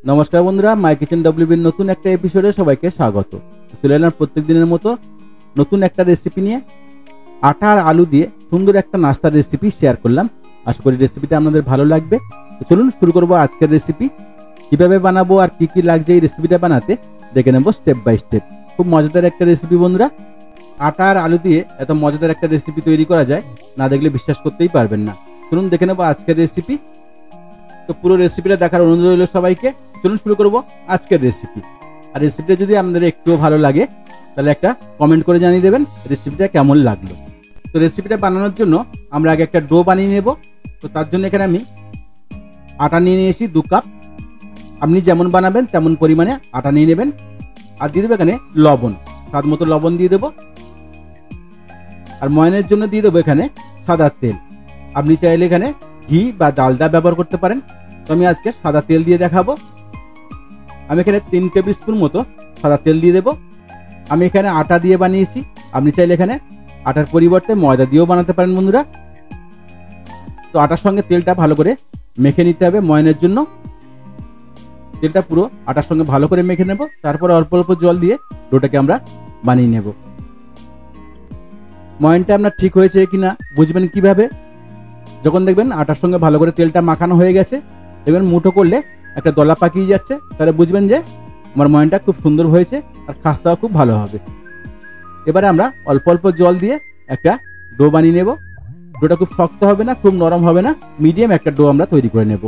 নমস্কার বন্ধুরা, মাই কিচেন ডব্লিউবির নতুন একটা এপিসোডে সবাইকে স্বাগত। চলে এলাম প্রত্যেক দিনের মতো নতুন একটা রেসিপি নিয়ে। আটা আর আলু দিয়ে সুন্দর একটা নাস্তার রেসিপি শেয়ার করলাম। আশা করি রেসিপিটা আপনাদের ভালো লাগবে। তো চলুন শুরু করবো আজকের রেসিপি। কিভাবে বানাবো আর কি কি লাগছে এই রেসিপিটা বানাতে দেখে নেবো স্টেপ বাই স্টেপ। খুব মজাদার একটা রেসিপি বন্ধুরা। আটা আর আলু দিয়ে এত মজাদার একটা রেসিপি তৈরি করা যায়, না দেখলে বিশ্বাস করতেই পারবেন না। চলুন দেখে নেবো আজকের রেসিপি। তো পুরো রেসিপিটা দেখার অনুরোধ রইল সবাইকে। চলুন শুরু করবো আজকের রেসিপি। আর রেসিপিটা যদি আপনাদের একটুও ভালো লাগে তাহলে একটা কমেন্ট করে জানিয়ে দেবেন রেসিপিটা কেমন লাগলো। তো রেসিপিটা বানানোর জন্য আমরা আগে একটা ডো বানিয়ে নেব। তো তার জন্য এখানে আমি আটা নিয়ে নিয়েছি 2 কাপ। আপনি যেমন বানাবেন তেমন পরিমাণে আটা নিয়ে নেবেন। আর দিয়ে দেবো এখানে লবণ, স্বাদ মতো লবণ দিয়ে দেবো। আর ময়নের জন্য দিয়ে দেবো এখানে সাদা তেল। আপনি চাইলে এখানে ঘি বা ডালডা ব্যবহার করতে পারেন। তো আমি আজকে সাদা তেল দিয়ে দেখাবো। আমি এখানে 3 টেবিল স্পুন মতো সাদা তেল দিয়ে দেবো। আমি এখানে আটা দিয়ে বানিয়েছি, আপনি চাইলে এখানে আটার পরিবর্তে ময়দা দিয়েও বানাতে পারেন বন্ধুরা। তো আটার সঙ্গে তেলটা ভালো করে মেখে নিতে হবে ময়নের জন্য। তেলটা পুরো আটার সঙ্গে ভালো করে মেখে নেব। তারপর অল্প অল্প জল দিয়ে ডোটাকে আমরা বানিয়ে নেব। ময়নটা আপনার ঠিক হয়েছে কিনা বুঝবেন কিভাবে? যখন দেখবেন আটার সঙ্গে ভালো করে তেলটা মাখানো হয়ে গেছে, দেখবেন মুঠো করলে একটা দলা পাকিয়ে যাচ্ছে, তাহলে বুঝবেন যে আমার ময়নটা খুব সুন্দর হয়েছে আর খাস্তাও খুব ভালো হবে। এবারে আমরা অল্প অল্প জল দিয়ে একটা ডো বানিয়ে নেব। ডোটা খুব শক্ত হবে না, খুব নরম হবে না, মিডিয়াম একটা ডো আমরা তৈরি করে নেব।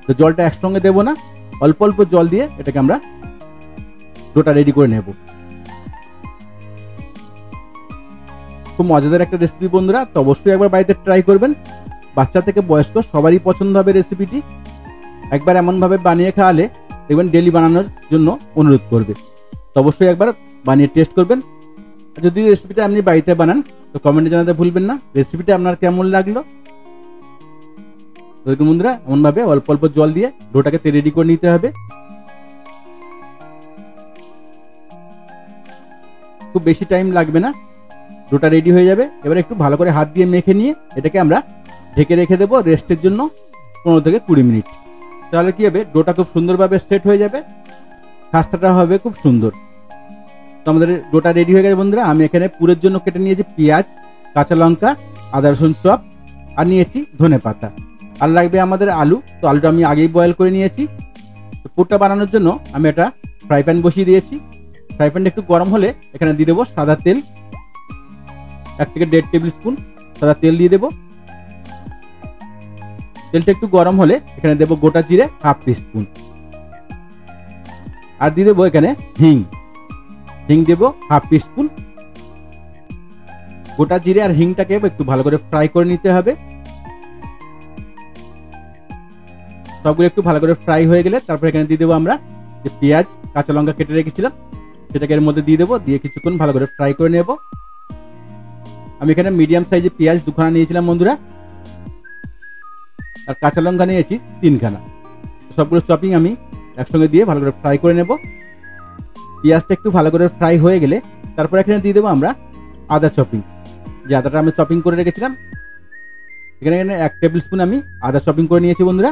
তো জলটা একসঙ্গে দেবো না, অল্প অল্প জল দিয়ে এটাকে আমরা ডোটা রেডি করে নেব। খুব মজাদার একটা রেসিপি বন্ধুরা। তো অবশ্যই একবার বাড়িতে ট্রাই করবেন। বাচ্চা থেকে বয়স্ক সবারই পছন্দ হবে রেসিপিটি। একবার এমনভাবে বানিয়ে খাওয়ালে দেখবেন ডেলি বানানোর জন্য অনুরোধ করবে। তো অবশ্যই একবার বানিয়ে টেস্ট করবেন। যদি রেসিপিটা আপনি বাড়িতে বানান তো কমেন্টে জানাতে ভুলবেন না রেসিপিটা আপনার কেমন লাগলো। তো বন্ধুরা এমনভাবে অল্প অল্প জল দিয়ে ডোটাকে রেডি করে নিতে হবে। খুব বেশি টাইম লাগবে না, ডোটা রেডি হয়ে যাবে। এবার একটু ভালো করে হাত দিয়ে মেখে নিয়ে এটাকে আমরা ঢেকে রেখে দেবো রেস্টের জন্য 15 থেকে 20 মিনিট। তাহলে কি হবে, ডোটা খুব সুন্দরভাবে সেট হয়ে যাবে, খাস্তাটা হবে খুব সুন্দর। তো আমাদের ডোটা রেডি হয়ে গেছে বন্ধুরা। আমি এখানে পুরের জন্য কেটে নিয়েছি পেঁয়াজ, কাঁচা লঙ্কা, আদা রসুন চপ, আর নিয়েছি ধনেপাতা। আর লাগবে আমাদের আলু। তো আলুটা আমি আগেই বয়েল করে নিয়েছি। তো পুরটা বানানোর জন্য আমি একটা ফ্রাই প্যান বসিয়ে দিয়েছি। ফ্রাই প্যানটা একটু গরম হলে এখানে দিয়ে দেবো সাদা তেল। 1 থেকে 1.5 টেবিল স্পুন সাদা তেল দিয়ে দেবো। তেলটা একটু গরম হলে এখানে দেবো গোটা জিরে 1/2 টিস্পুন। আর দিয়ে দেবো এখানে হিং দেবো 1/2 টিস্পুন। গোটা জিরে আর হিংটাকে একটু ভালো করে ফ্রাই করে নিতে হবে। সবগুলো একটু ভালো করে ফ্রাই হয়ে গেলে তারপর এখানে দিয়ে দেবো আমরা যে পেঁয়াজ কাঁচা লঙ্কা কেটে রেখেছিলাম সেটাকে এর মধ্যে দিয়ে দেবো। দিয়ে কিছুক্ষণ ভালো করে ফ্রাই করে নেব। আমি এখানে মিডিয়াম সাইজে পেঁয়াজ 2খানা নিয়েছিলাম বন্ধুরা। আর কাঁচা লঙ্কা নিয়েছি 3খানা। সবগুলো চপিং আমি একসঙ্গে দিয়ে ভালো করে ফ্রাই করে নেব। পেঁয়াজটা একটু ভালো করে ফ্রাই হয়ে গেলে তারপর এখানে দিয়ে দেবো আমরা আদা চপিং। যে আদাটা আমি চপিং করে রেখেছিলাম এখানে 1 টেবিল স্পুন আমি আদা চপিং করে নিয়েছি বন্ধুরা।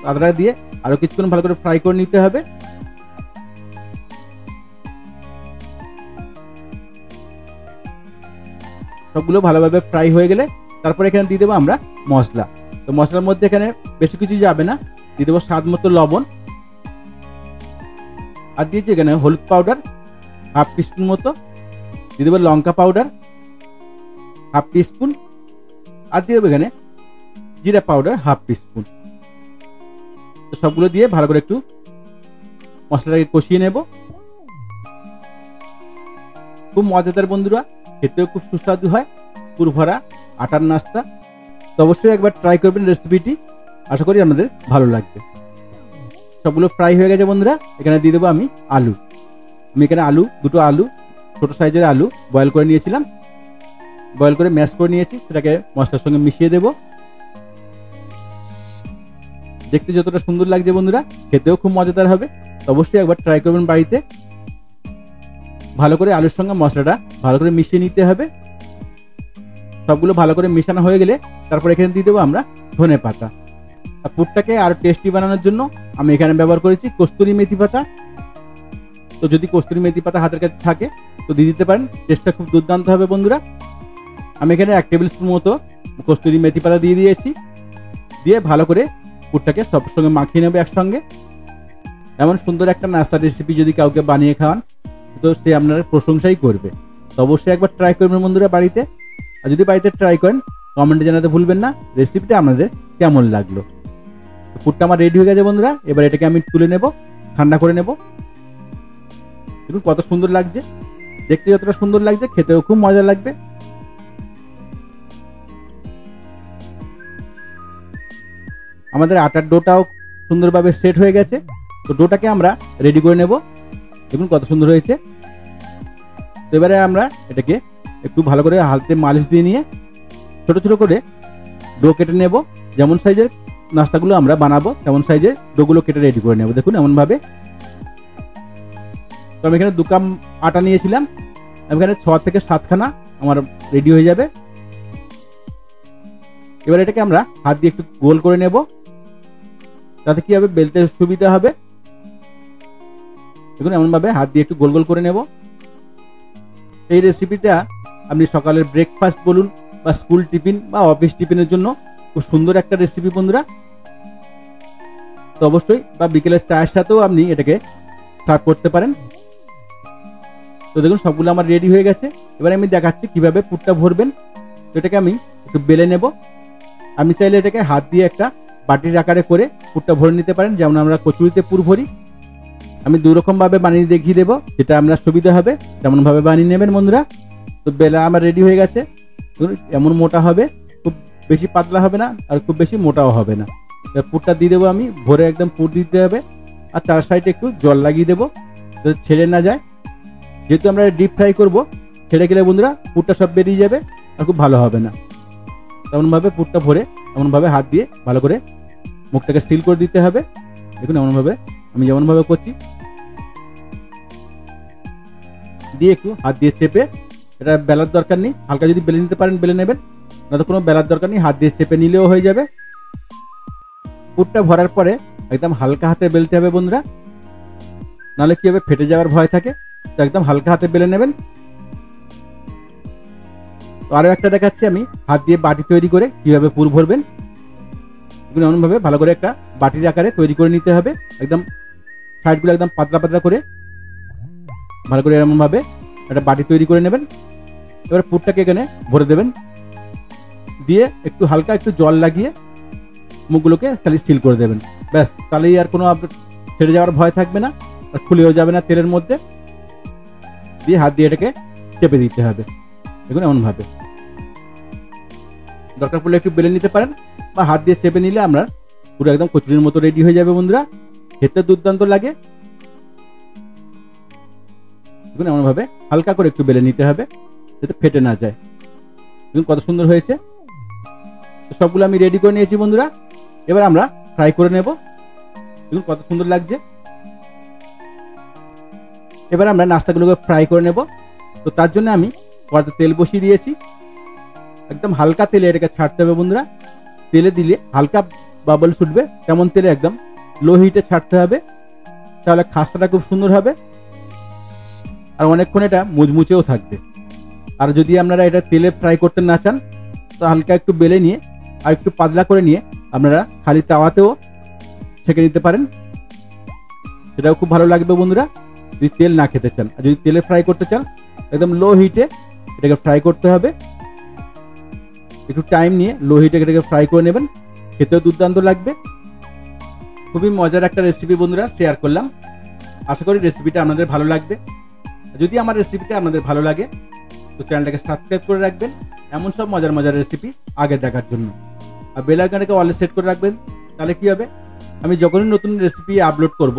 আদাটা দিয়ে আরো কিছুক্ষণ ভালো করে ফ্রাই করে নিতে হবে। সবগুলো ভালোভাবে ফ্রাই হয়ে গেলে তারপর এখানে দিয়ে দেবো আমরা মশলা। তো মশলার মধ্যে এখানে বেশি কিছু যাবে না, দিয়ে দেবো স্বাদ মতো লবণ। আর দিয়েছি এখানে হলুদ পাউডার 1/2 টিস্পুন মতো, দিয়ে দেবো লঙ্কা পাউডার 1/2 টিস্পুন। আর দিয়ে দেবো এখানে জিরা পাউডার 1/2 টিস্পুন। তো সবগুলো দিয়ে ভালো করে একটু মশলাটাকে কষিয়ে নেব। খুব মজাদার বন্ধুরা, খেতেও খুব সুস্বাদু হয়, পুর ভরা আটার নাস্তা। তো অবশ্যই একবার ট্রাই করবেন রেসিপিটি, আশা করি আপনাদের ভালো লাগবে। সবগুলো ফ্রাই হয়ে গেছে বন্ধুরা। এখানে দিয়ে দেবো আমি আলু। আমি এখানে দুটো আলু ছোট সাইজের আলু বয়েল করে নিয়েছিলাম, বয়েল করে ম্যাশ করে নিয়েছি। সেটাকে মশলার সঙ্গে মিশিয়ে দেব। দেখতে যতটা সুন্দর লাগছে বন্ধুরা, খেতেও খুব মজাদার হবে। তো অবশ্যই একবার ট্রাই করবেন বাড়িতে। ভালো করে আলুর সঙ্গে মশলাটা ভালো করে মিশিয়ে নিতে হবে। সবগুলো ভালো করে মেশানো হয়ে গেলে তারপর এখানে দিয়ে দেবো আমরা ধনেপাতা। আর পুরটাকে আরো টেস্টি বানানোর জন্য আমি এখানে ব্যবহার করেছি কস্তুরি মেথি পাতা। তো যদি কস্তুরি মেথি পাতা হাতের কাছে থাকে তো দিয়ে দিতে পারেন, টেস্টটা খুব দুর্দান্ত হবে বন্ধুরা। আমি এখানে 1 টেবিল স্পুন মতো কস্তুরি মেথি পাতা দিয়ে দিয়েছি। দিয়ে ভালো করে পুরটাকে সব সঙ্গে মাখিয়ে নেবে একসঙ্গে। এমন সুন্দর একটা নাস্তা রেসিপি যদি কাউকে বানিয়ে খাওয়ান তো সে আপনার প্রশংসাই করবে। তো অবশ্যই একবার ট্রাই করবেন বন্ধুরা বাড়িতে। আর যদি বাড়িতে ট্রাই করেন কমেন্টে জানাতে ভুলবেন না রেসিপিটা আপনাদের কেমন লাগলো। পুরটা আমার রেডি হয়ে গেছে বন্ধুরা। এবার এটাকে আমি তুলে নেব, ঠান্ডা করে নেব। দেখুন কত সুন্দর লাগছে, দেখতে যতটা সুন্দর লাগছে খেতেও খুব মজা লাগবে। আমাদের আটার ডোটাও সুন্দরভাবে সেট হয়ে গেছে। তো ডোটাকে আমরা রেডি করে নেব। দেখুন কত সুন্দর হয়েছে। তো এবারে আমরা এটাকে একটু ভালো করে হাতে মালিশ দিয়ে নিয়ে ছোট ছোট করে ডো কেটে নেব। যেমন সাইজের নাস্তাগুলো আমরা বানাবো তেমন সাইজের ডোগুলো কেটে রেডি করে নেব। দেখুন এমনভাবে। তো আমি এখানে 2 কাপ আটা নিয়েছিলাম, আমি এখানে 6 থেকে 7 খানা আমার রেডি হয়ে যাবে। এবার এটাকে আমরা হাত দিয়ে একটু গোল করে নেব, তাতে কি হবে বেলতে সুবিধা হবে। দেখুন এমনভাবে হাত দিয়ে একটু গোল গোল করে নেব। এই রেসিপিটা আপনি সকালের ব্রেকফাস্ট বলুন বা স্কুল টিফিন বা অফিস টিফিনের জন্য খুব সুন্দর একটা রেসিপি বন্ধুরা। তো অবশ্যই বা বিকেলের চায়ের সাথেও আপনি এটাকে সার্ভ করতে পারেন। তো দেখুন সবগুলো আমার রেডি হয়ে গেছে। এবার আমি দেখাচ্ছি কিভাবে পুরটা ভরবেন। তো এটাকে আমি একটু বেলে নেব। আপনি চাইলে এটাকে হাত দিয়ে একটা বাটির আকারে করে পুরটা ভরে নিতে পারেন, যেমন আমরা কচুরিতে পুর ভরি। আমি 2 রকম ভাবে বানিয়ে দেখিয়ে দেবো, যেটা আপনার সুবিধা হবে তেমন ভাবে বানিয়ে নেবেন বন্ধুরা। তো বেলা আমার রেডি হয়ে গেছে। এমন মোটা হবে, খুব বেশি পাতলা হবে না আর খুব বেশি মোটাও হবে না। পুরটা দিয়ে দেবো আমি, ভরে একদম পুর দিতে হবে। আর 4 সাইডে একটু জল লাগিয়ে দেবো যাতে ছেড়ে না যায়। যেহেতু আমরা ডিপ ফ্রাই করবো, ছেড়ে গেলে বন্ধুরা পুরটা সব বেরিয়ে যাবে আর খুব ভালো হবে না। তেমনভাবে পুরটা ভরে এমনভাবে হাত দিয়ে ভালো করে মুখটাকে সিল করে দিতে হবে। দেখুন এমনভাবে আমি যেমনভাবে করছি, দিয়ে একটু হাত দিয়ে চেপে, এটা বেলার দরকার নেই, হালকা যদি বেলে নিতে পারেন বেলে নেবেন, না তো কোনো বেলার দরকার নেই, হাত দিয়ে চেপে নিলেও হয়ে যাবে। পুরটা ভরার পরে একদম হালকা হাতে বেলতে হবে বন্ধুরা, নাহলে কি হবে ফেটে যাওয়ার ভয় থাকে। তো একদম হালকা হাতে বেলে নেবেন। তো আরো একটা দেখাচ্ছি আমি হাত দিয়ে বাটি তৈরি করে কিভাবে পুর ভরবেন। এমনভাবে ভালো করে একটা বাটির আকারে তৈরি করে নিতে হবে। একদম সাইডগুলো একদম পাতলা পাতলা করে ভালো করে এরকমভাবে একটা বাটি তৈরি করে নেবেন। এবার পুরটাকে এখানে ভরে দেবেন, দিয়ে একটু হালকা একটু জল লাগিয়ে মুখগুলোকে খালি সিল করে দেবেন। ব্যাস, তাহলেই আর কোনো ছেড়ে যাওয়ার ভয় থাকবে না আর খুলেও যাবে না তেলের মধ্যে। দিয়ে হাত দিয়ে এটাকে চেপে দিতে হবে। দেখুন এমনভাবে, দরকার পড়লে একটু বেলে নিতে পারেন বা হাত দিয়ে চেপে নিলে আমরা পুরো একদম কচুরির মতো রেডি হয়ে যাবে বন্ধুরা। খেতে দুর্দান্ত লাগে। দেখুন এমনভাবে হালকা করে একটু বেলে নিতে হবে যাতে ফেটে না যায়। দেখুন কত সুন্দর হয়েছে। সবগুলো আমি রেডি করে নিয়েছি বন্ধুরা। এবার আমরা ফ্রাই করে নেব। দেখুন কত সুন্দর লাগছে। এবার আমরা নাস্তাগুলোকে ফ্রাই করে নেব। তো তার জন্য আমি কড়াইতে তেল বসিয়ে দিয়েছি। একদম হালকা তেলে এটাকে ছাড়তে হবে বন্ধুরা। তেলে দিলে হালকা বাবল ছুটবে, তেমন তেলে একদম লো হিটে ছাড়তে হবে, তাহলে খাস্তাটা খুব সুন্দর হবে আর অনেকক্ষণ এটা মুচমুচেও থাকবে। আর যদি আপনারা এটা তেলে ফ্রাই করতে না চান তো হালকা একটু বেলে নিয়ে আর একটু পাতলা করে নিয়ে আপনারা খালি তাওয়াতেও ছেঁকে নিতে পারেন, সেটাও খুব ভালো লাগবে বন্ধুরা যদি তেল না খেতে চান। আর যদি তেলে ফ্রাই করতে চান একদম লো হিটে এটাকে ফ্রাই করতে হবে। একটু টাইম নিয়ে লো হিটে এটাকে ফ্রাই করে নেবেন, খেতেও দুর্দান্ত লাগবে। খুবই মজার একটা রেসিপি বন্ধুরা শেয়ার করলাম। আশা করি রেসিপিটা আপনাদের ভালো লাগবে। যদি আমার রেসিপিটা আপনাদের ভালো লাগে তো চ্যানেলটাকে সাবস্ক্রাইব করে রাখবেন এমন সব মজার মজার রেসিপি আগে দেখার জন্য। আর বেল আইকনটাকে অলে সেট করে রাখবেন, তাহলে কি হবে আমি যখনই নতুন রেসিপি আপলোড করব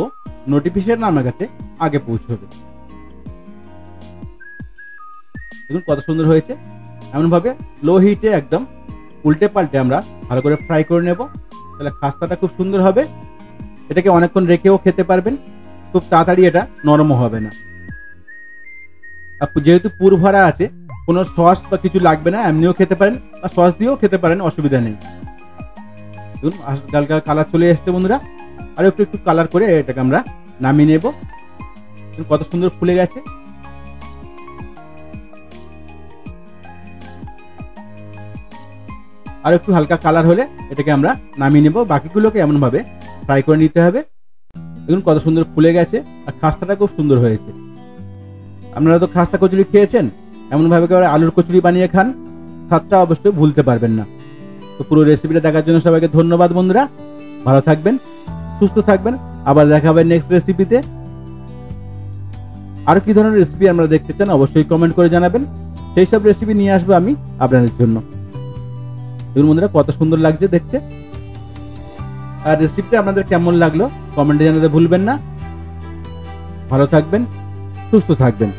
নোটিফিকেশন আমার কাছে আগে পৌঁছবে। দেখুন কত সুন্দর হয়েছে। এমনভাবে লো হিটে একদম উল্টে পাল্টে আমরা ভালো করে ফ্রাই করে নেব, তাহলে খাস্তাটা খুব সুন্দর হবে। এটাকে অনেকক্ষণ রেখেও খেতে পারবেন, খুব তাড়াতাড়ি এটা নরমও হবে না। আর যেহেতু পুর ভরা আছে কোনো সস বা কিছু লাগবে না, এমনিও খেতে পারেন বা সস দিয়েও খেতে পারেন, অসুবিধা নেই। দেখুন হালকা কালার চলে এসছে বন্ধুরা। আর একটু একটু কালার করে এটাকে আমরা নামিয়ে নেব। কত সুন্দর ফুলে গেছে। আর একটু হালকা কালার হলে এটাকে আমরা নামিয়ে নেব। বাকিগুলোকে এমন ভাবে ফ্রাই করে নিতে হবে। দেখুন কত সুন্দর ফুলে গেছে আর খাস্তাটা খুব সুন্দর হয়েছে। আপনারা তো খাস্তা কচুরি খেয়েছেন, এমন ভাবে করে আলুর কচুরি বানিয়ে খান, স্বাদটা অবশ্যই ভুলতে পারবেন না। তো পুরো রেসিপিটা দেখার জন্য সবাইকে ধন্যবাদ বন্ধুরা। ভালো থাকবেন, সুস্থ থাকবেন। আবার দেখা হবে নেক্সট রেসিপিতে। আরো কি ধরনের রেসিপি আপনারা দেখতে চান অবশ্যই কমেন্ট করে জানাবেন। সেই সব রেসিপি নিয়ে আসবো আমি আপনাদের জন্য। দেখুন বন্ধুরা কত সুন্দর লাগছে দেখতে। আর রেসিপিটা আপনাদের কেমন লাগলো কমেন্টে জানাতে ভুলবেন না। ভালো থাকবেন, সুস্থ থাকবেন।